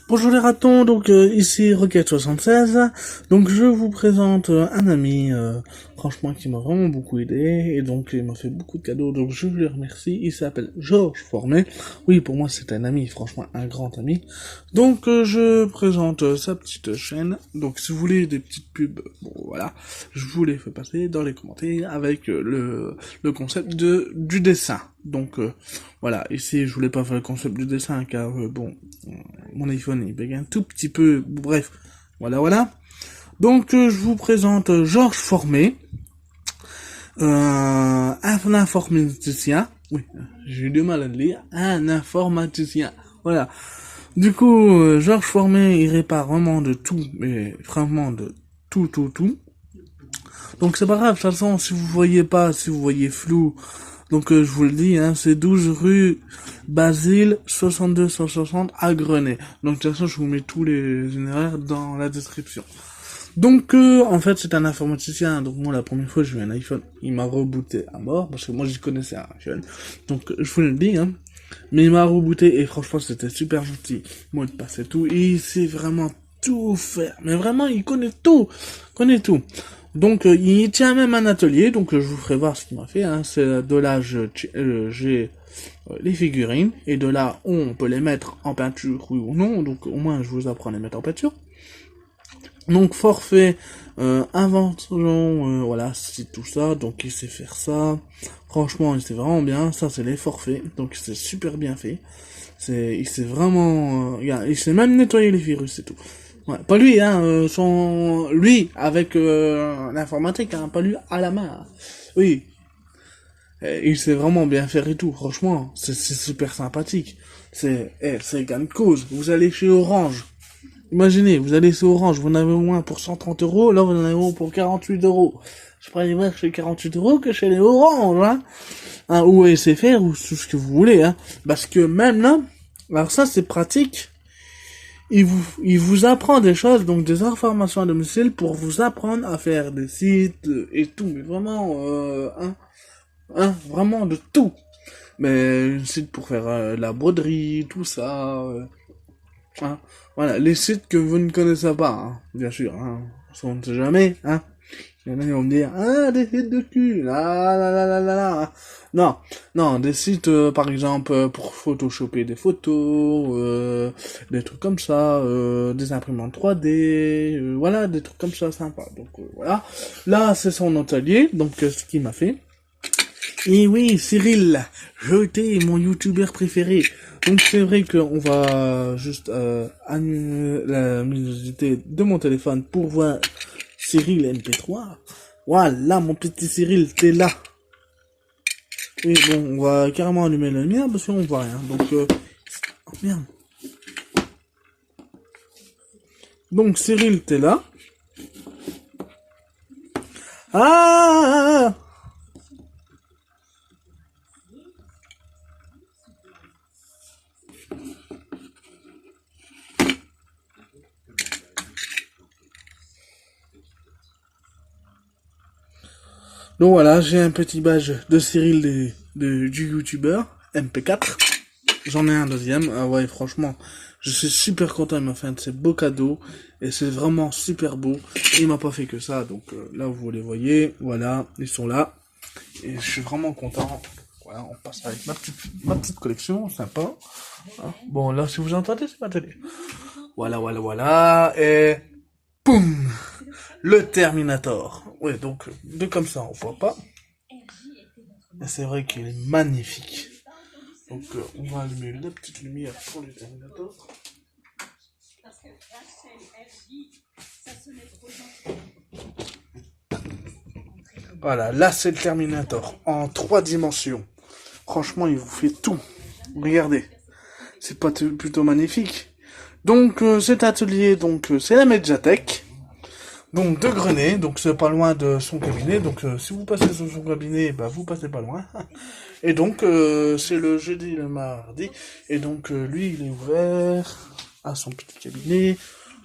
Bonjour les ratons, donc ici Rocket76, donc je vous présente un ami, franchement qui m'a vraiment beaucoup aidé, et donc il m'a fait beaucoup de cadeaux, donc je le remercie, il s'appelle Georges Formet, oui pour moi c'est un ami, franchement un grand ami, donc je présente sa petite chaîne, donc si vous voulez des petites pubs, bon voilà, je vous les fais passer dans les commentaires avec le concept du dessin, donc voilà, ici je voulais pas faire le concept du dessin car bon, mon iPhone il bug un tout petit peu, bref, voilà. Donc je vous présente Georges Formet, un informaticien, oui, j'ai eu du mal à le lire, un informaticien, voilà. Du coup, Georges Formet il répare vraiment de tout, mais vraiment de tout. Donc c'est pas grave, de toute façon, si vous voyez pas, si vous voyez flou, donc je vous le dis, hein, c'est 12 rue Basile 62 160 à Grenay. Donc de toute façon, je vous mets tous les itinéraires dans la description. Donc en fait, c'est un informaticien. Donc moi, la première fois, j'ai eu un iPhone, il m'a rebooté à mort parce que moi, j'y connaissais un iPhone. Donc je vous le dis, hein. Mais il m'a rebooté et franchement, c'était super gentil. Mot de passe et tout. Et il sait vraiment tout faire. Mais vraiment, il connaît tout. Donc il tient même un atelier, donc je vous ferai voir ce qu'il m'a fait, hein. C'est de là j'ai les figurines, et de là on peut les mettre en peinture, oui ou non, donc au moins je vous apprends à les mettre en peinture. Donc forfait, invention, voilà, c'est tout ça, donc il sait faire ça, franchement il sait vraiment bien, ça c'est les forfaits, donc c'est super bien fait, il sait vraiment, il sait même nettoyer les virus et tout. Ouais, pas lui, hein, lui avec l'informatique, hein, pas lui à la main. Hein. Oui, il sait vraiment bien faire et tout. Franchement, c'est super sympathique. C'est gain de cause. Vous allez chez Orange. Imaginez, vous allez chez Orange, vous en avez au moins pour 130 €, là vous en avez au moins pour 48 €. Je préfère chez 48 € que chez les Orange, hein, ou SFR, ou tout ce que vous voulez, hein. Parce que même là, alors ça c'est pratique. Il vous apprend des choses, donc des informations à domicile pour vous apprendre à faire des sites et tout, mais vraiment, vraiment de tout. Mais un site pour faire la broderie, tout ça, hein. Voilà, les sites que vous ne connaissez pas, hein, bien sûr, hein, on ne sait jamais, hein. Il y en a qui vont me dire, des sites de cul, là. Non, des sites, par exemple, pour photoshopper des photos, des trucs comme ça, des imprimantes 3D, voilà, des trucs comme ça, sympa. Donc, voilà. Là, c'est son atelier, donc, ce qu'il m'a fait. Et oui, Cyril, je t'ai mon youtubeur préféré. Donc c'est vrai qu'on va juste annuler la luminosité de mon téléphone pour voir Cyril MP3. Voilà, mon petit Cyril, t'es là. Oui, bon, on va carrément allumer la lumière parce qu'on voit rien. Donc, oh merde. Donc Cyril, t'es là. Ah! Donc voilà, j'ai un petit badge de Cyril du youtubeur, MP4. J'en ai un deuxième. Ah ouais, franchement, je suis super content. Il m'a fait un de ces beaux cadeaux. Et c'est vraiment super beau. Et il m'a pas fait que ça. Donc là, vous les voyez. Voilà, ils sont là. Et je suis vraiment content. Voilà, on passe avec ma petite collection. Sympa. Hein, bon, là, si vous entendez, c'est ma télé. Voilà. Et... Boum! Le Terminator. Ouais, donc, de comme ça, on voit pas. Et c'est vrai qu'il est magnifique. Donc, on va allumer la petite lumière pour le Terminator. Voilà, là c'est le Terminator, en 3 dimensions. Franchement, il vous fait tout. Regardez. C'est pas plutôt magnifique. Donc, cet atelier, donc, c'est la Mediatek. Donc, de Grenay, donc c'est pas loin de son cabinet. Donc, si vous passez sur son cabinet, bah, vous passez pas loin. Et donc, c'est le jeudi et le mardi. Et donc, lui, il est ouvert à son petit cabinet.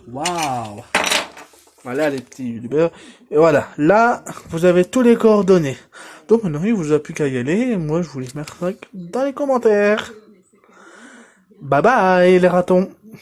Waouh! Voilà les petits youtubeurs. Et voilà, là, vous avez tous les coordonnées. Donc maintenant, il vous a plus qu'à y aller. Et moi, je vous les mets dans les commentaires. Bye bye les ratons.